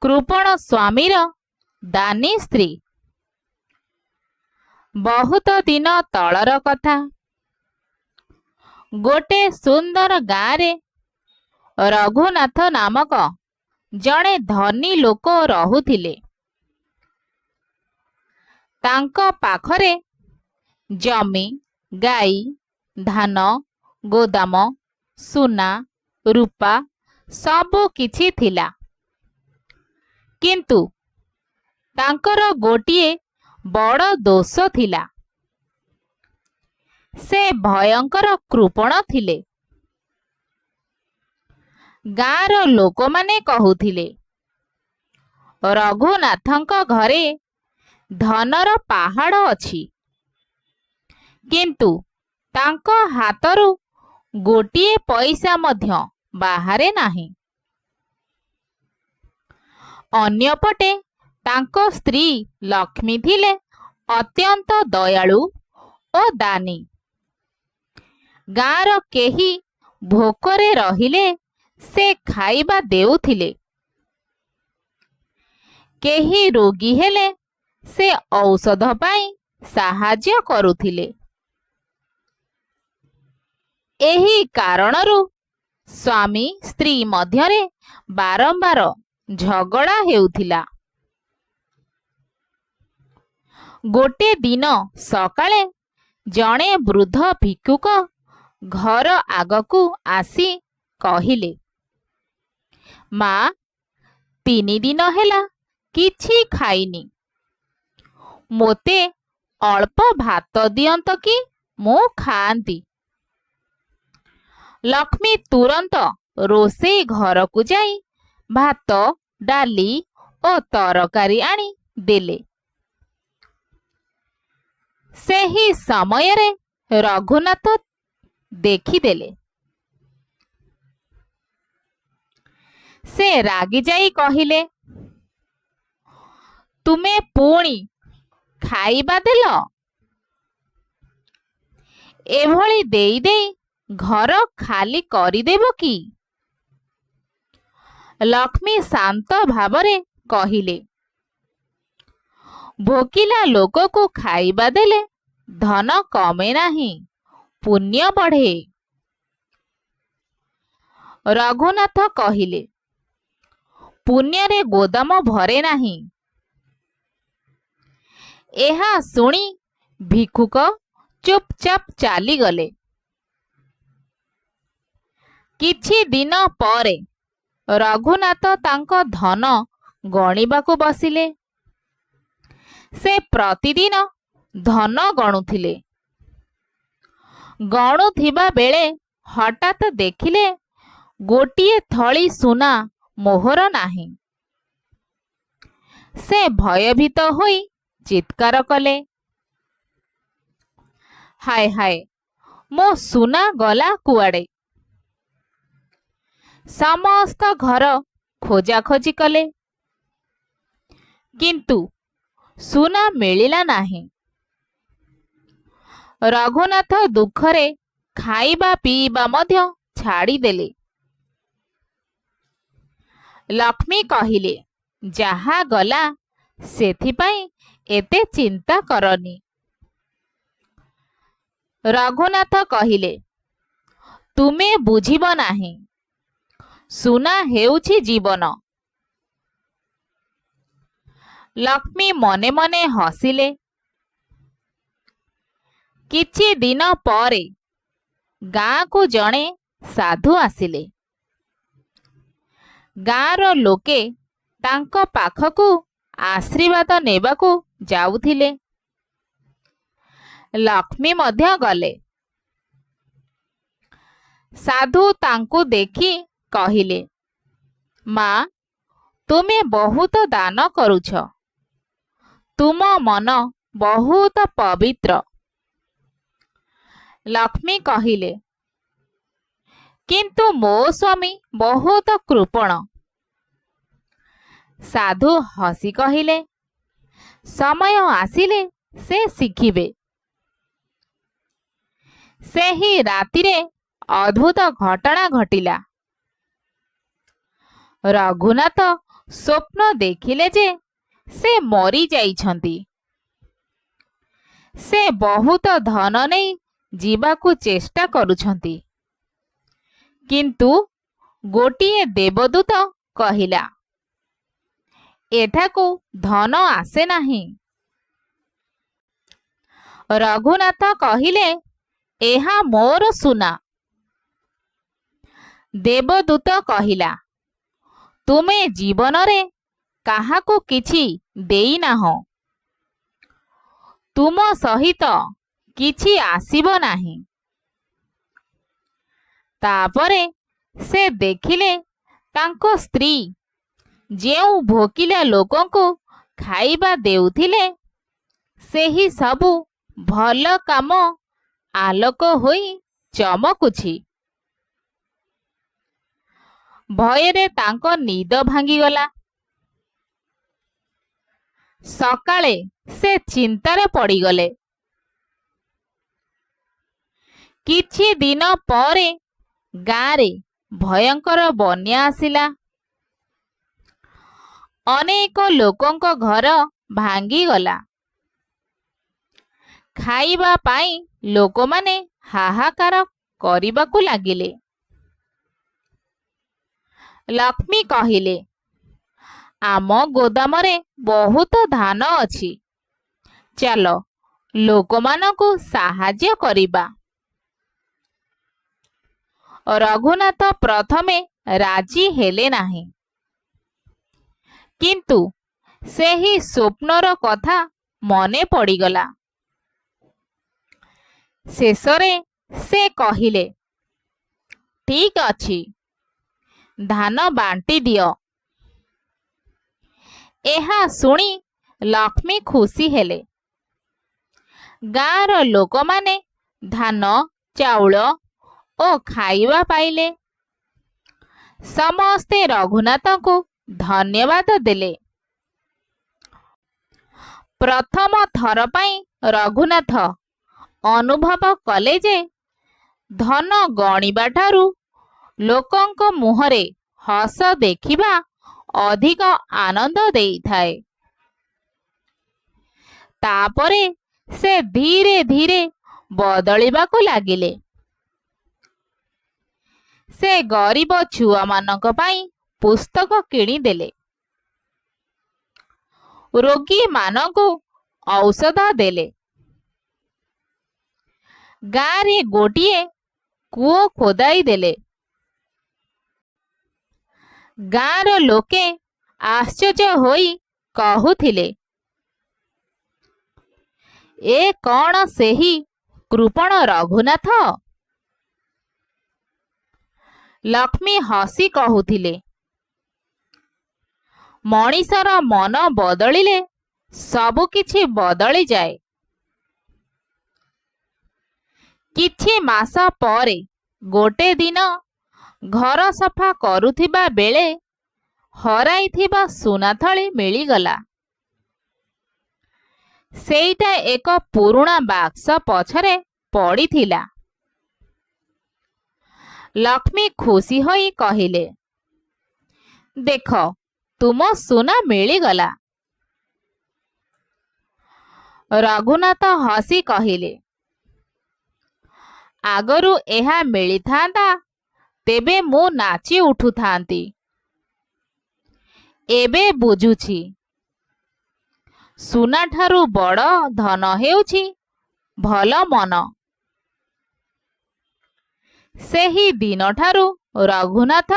କୃପଣ ସ୍ୱାମୀର ଦାନୀ ସ୍ତ୍ରୀ। ବହୁତ ଦିନ ତଳର କଥା। ଗୋଟେ ସୁନ୍ଦର ଗାଁରେ ରଘୁନାଥ ନାମକ ଜଣେ ଧନୀ ଲୋକ ରହୁଥିଲେ। ତାଙ୍କ ପାଖରେ ଜମି, ଗାଈ, ଧାନ, ଗୋଦାମ, ସୁନା, ରୂପା ସବୁ କିଛି ଥିଲା। କିନ୍ତୁ ତାଙ୍କର ଗୋଟିଏ ବଡ଼ ଦୋଷ ଥିଲା। ସେ ଭୟଙ୍କର କୃପଣ ଥିଲେ। ଗାଁର ଲୋକମାନେ କହୁଥିଲେ, ରଘୁନାଥଙ୍କ ଘରେ ଧନର ପାହାଡ଼ ଅଛି, କିନ୍ତୁ ତାଙ୍କ ହାତରୁ ଗୋଟିଏ ପଇସା ମଧ୍ୟ ବାହାରେ ନାହିଁ। ଅନ୍ୟପଟେ ତାଙ୍କ ସ୍ତ୍ରୀ ଲକ୍ଷ୍ମୀ ଥିଲେ ଅତ୍ୟନ୍ତ ଦୟାଳୁ ଓ ଦାନୀ। ଗାଁର କେହି ଭୋକରେ ରହିଲେ ସେ ଖାଇବା ଦେଉଥିଲେ। କେହି ରୋଗୀ ହେଲେ ସେ ଔଷଧ ପାଇଁ ସାହାଯ୍ୟ କରୁଥିଲେ। ଏହି କାରଣରୁ ସ୍ୱାମୀ ସ୍ତ୍ରୀ ମଧ୍ୟରେ ବାରମ୍ବାର ଝଗଡ଼ା ହେଉଥିଲା। ଗୋଟେ ଦିନ ସକାଳେ ଜଣେ ବୃଦ୍ଧ ଭିକ୍ଷୁକ ଘର ଆଗକୁ ଆସି କହିଲେ, ମା, 3 ଦିନ ହେଲା କିଛି ଖାଇନି। ମୋତେ ଅଳ୍ପ ଭାତ ଦିଅନ୍ତ କି ମୁଁ ଖାଆନ୍ତି। ଲକ୍ଷ୍ମୀ ତୁରନ୍ତ ରୋଷେଇ ଘରକୁ ଯାଇ ଭାତ, ଡାଲି ଓ ତରକାରୀ ଆଣି ଦେଲେ। ସେହି ସମୟରେ ରଘୁନାଥ ଦେଖିଦେଲେ। ସେ ରାଗିଯାଇ କହିଲେ, ତୁମେ ପୁଣି ଖାଇବା ଦେଲ? ଏଭଳି ଦେଇ ଦେଇ ଘର ଖାଲି କରିଦେବ କି? ଲକ୍ଷ୍ମୀ ଶାନ୍ତ ଭାବରେ କହିଲେ, ଭୋକିଲା ଲୋକକୁ ଖାଇବା ଦେଲେ ଧନ କମେ ନାହିଁ, ପୁଣ୍ୟ ବଢ଼େ। ରଘୁନାଥ କହିଲେ, ପୁଣ୍ୟରେ ଗୋଦାମ ଭରେ ନାହିଁ। ଏହା ଶୁଣି ଭିକ୍ଷୁକ ଚୁପଚାପ ଚାଲିଗଲେ। କିଛି ଦିନ ପରେ ରଘୁନାଥ ତାଙ୍କ ଧନ ଗଣିବାକୁ ବସିଲେ। ସେ ପ୍ରତିଦିନ ଧନ ଗଣୁଥିଲେ। ଗଣୁଥିବା ବେଳେ ହଠାତ୍ ଦେଖିଲେ ଗୋଟିଏ ଥଳି ସୁନା ମୋହର ନାହିଁ। ସେ ଭୟଭୀତ ହୋଇ ଚିତ୍କାର କଲେ, ହାୟ ହାୟ, ମୋ ସୁନା ଗଲା କୁଆଡ଼େ? ସମସ୍ତ ଘର ଖୋଜାଖୋଜି କଲେ, କିନ୍ତୁ ସୁନା ମିଳିଲା ନାହିଁ। ରଘୁନାଥ ଦୁଃଖରେ ଖାଇବା ପିଇବା ମଧ୍ୟ ଛାଡ଼ିଦେଲେ। ଲକ୍ଷ୍ମୀ କହିଲେ, ଯାହା ଗଲା ସେଥିପାଇଁ ଏତେ ଚିନ୍ତା କରନି। ରଘୁନାଥ କହିଲେ, ତୁମେ ବୁଝିବ ନାହିଁ। ସୁନା ହେଉଛି ଜୀବନ। ଲକ୍ଷ୍ମୀ ମନେ ମନେ ହସିଲେ। କିଛି ଦିନ ପରେ ଗାଁକୁ ଜଣେ ସାଧୁ ଆସିଲେ। ଗାଁର ଲୋକେ ତାଙ୍କ ପାଖକୁ ଆଶୀର୍ବାଦ ନେବାକୁ ଯାଉଥିଲେ। ଲକ୍ଷ୍ମୀ ମଧ୍ୟ ଗଲେ। ସାଧୁ ତାଙ୍କୁ ଦେଖି କହିଲେ, ମା, ତୁମେ ବହୁତ ଦାନ କରୁଛ। ତୁମ ମନ ବହୁତ ପବିତ୍ର। ଲକ୍ଷ୍ମୀ କହିଲେ, କିନ୍ତୁ ମୋ ସ୍ୱାମୀ ବହୁତ କୃପଣ। ସାଧୁ ହସି କହିଲେ, ସମୟ ଆସିଲେ ସେ ଶିଖିବେ। ସେହି ରାତିରେ ଅଦ୍ଭୁତ ଘଟଣା ଘଟିଲା। ରଘୁନାଥ ସ୍ୱପ୍ନ ଦେଖିଲେ ଯେ ସେ ମରି ଯାଇଛନ୍ତି। ସେ ବହୁତ ଧନ ନେଇ ଯିବାକୁ ଚେଷ୍ଟା କରୁଛନ୍ତି, କିନ୍ତୁ ଗୋଟିଏ ଦେବଦୂତ କହିଲା, ଏଠାକୁ ଧନ ଆସେ ନାହିଁ। ରଘୁନାଥ କହିଲେ, ଏହା ମୋର ସୁନା। ଦେବଦୂତ କହିଲା, ତୁମେ ଜୀବନରେ କାହାକୁ କିଛି ଦେଇନାହଁ, ତୁମ ସହିତ କିଛି ଆସିବ ନାହିଁ। ତାପରେ ସେ ଦେଖିଲେ ତାଙ୍କ ସ୍ତ୍ରୀ ଯେଉଁ ଭୋକିଲା ଲୋକଙ୍କୁ ଖାଇବା ଦେଉଥିଲେ, ସେହି ସବୁ ଭଲ କାମ ଆଲୋକ ହୋଇ ଚମକୁଛି। ଭୟରେ ତାଙ୍କ ନିଦ ଭାଙ୍ଗିଗଲା। ସକାଳେ ସେ ଚିନ୍ତାରେ ପଡ଼ିଗଲେ। କିଛି ଦିନ ପରେ ଗାଁରେ ଭୟଙ୍କର ବନ୍ୟା ଆସିଲା। ଅନେକ ଲୋକଙ୍କ ଘର ଭାଙ୍ଗିଗଲା। ଖାଇବା ପାଇଁ ଲୋକମାନେ ହାହାକାର କରିବାକୁ ଲାଗିଲେ। ଲକ୍ଷ୍ମୀ କହିଲେ, ଆମ ଗୋଦାମରେ ବହୁତ ଧାନ ଅଛି, ଚାଲ ଲୋକମାନଙ୍କୁ ସାହାଯ୍ୟ କରିବା। ରଘୁନାଥ ପ୍ରଥମେ ରାଜି ହେଲେ ନାହିଁ, କିନ୍ତୁ ସେହି ସ୍ୱପ୍ନର କଥା ମନେ ପଡ଼ିଗଲା। ଶେଷରେ ସେ କହିଲେ, ଠିକ୍ ଅଛି, ଧାନ ବାଣ୍ଟି ଦିଅ। ଏହା ଶୁଣି ଲକ୍ଷ୍ମୀ ଖୁସି ହେଲେ। ଗାଁର ଲୋକମାନେ ଧାନ, ଚାଉଳ ଓ ଖାଇବା ପାଇଲେ। ସମସ୍ତେ ରଘୁନାଥଙ୍କୁ ଧନ୍ୟବାଦ ଦେଲେ। ପ୍ରଥମ ଥର ପାଇଁ ରଘୁନାଥ ଅନୁଭବ କଲେ ଯେ ଧନ ଗଣିବା ଠାରୁ ଲୋକଙ୍କ ମୁହଁରେ ହସ ଦେଖିବା ଅଧିକ ଆନନ୍ଦ ଦେଇଥାଏ। ତାପରେ ସେ ଧୀରେ ଧୀରେ ବଦଳିବାକୁ ଲାଗିଲେ। ସେ ଗରିବ ଛୁଆମାନଙ୍କ ପାଇଁ ପୁସ୍ତକ କିଣିଦେଲେ, ରୋଗୀମାନଙ୍କୁ ଔଷଧ ଦେଲେ। ଗାଁରେ ଗୋଟିଏ କୂଅ ଖୋଦାଇ ଦେଲେ। ଗାଁର ଲୋକେ ଆଶ୍ଚର୍ଯ୍ୟ ହୋଇ କହୁଥିଲେ, ଏ କ'ଣ ସେହି କୃପଣ ରଘୁନାଥ? ଲକ୍ଷ୍ମୀ ହସି କହୁଥିଲେ, ମଣିଷର ମନ ବଦଳିଲେ ସବୁକିଛି ବଦଳିଯାଏ। କିଛି ମାସ ପରେ ଗୋଟେ ଦିନ ଘର ସଫା କରୁଥିବା ବେଳେ ହରାଇଥିବା ସୁନା ଥଳି ମିଳିଗଲା। ସେଇଟା ଏକ ପୁରୁଣା ବାକ୍ସ ପଛରେ ପଡ଼ିଥିଲା। ଲକ୍ଷ୍ମୀ ଖୁସି ହୋଇ କହିଲେ, ଦେଖ, ତୁମ ସୁନା ମିଳିଗଲା। ରଘୁନାଥ ହସି କହିଲେ, ଆଗରୁ ଏହା ମିଳିଥାନ୍ତା ତେବେ ମୁଁ ନାଚି ଉଠୁଥାନ୍ତି। ଏବେ ବୁଝୁଛି, ସୁନାଠାରୁ ବଡ଼ ଧନ ହେଉଛି ଭଲ ମନ। ସେହି ଦିନଠାରୁ ରଘୁନାଥ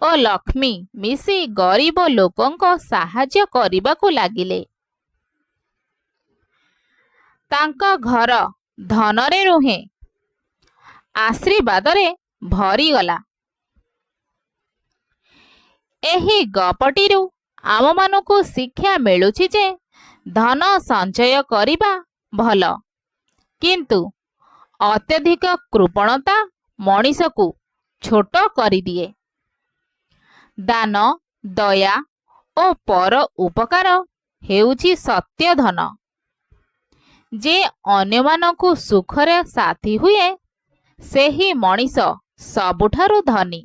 ଓ ଲକ୍ଷ୍ମୀ ମିଶି ଗରିବ ଲୋକଙ୍କ ସାହାଯ୍ୟ କରିବାକୁ ଲାଗିଲେ। ତାଙ୍କ ଘର ଧନରେ ନୁହେଁ, ଆଶୀର୍ବାଦରେ ଭରିଗଲା। ଏହି ଗପଟିରୁ ଆମମାନଙ୍କୁ ଶିକ୍ଷା ମିଳୁଛି ଯେ ଧନ ସଞ୍ଚୟ କରିବା ଭଲ, କିନ୍ତୁ ଅତ୍ୟଧିକ କୃପଣତା ମଣିଷକୁ ଛୋଟ କରିଦିଏ। ଦାନ, ଦୟା ଓ ପର ଉପକାର ହେଉଛି ସତ୍ୟ ଧନ। ଯେ ଅନ୍ୟମାନଙ୍କୁ ସୁଖରେ ସାଥୀ ହୁଏ, ସେହି ମଣିଷ ସବୁଠାରୁ ଧନୀ।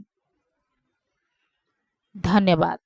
ଧନ୍ୟବାଦ।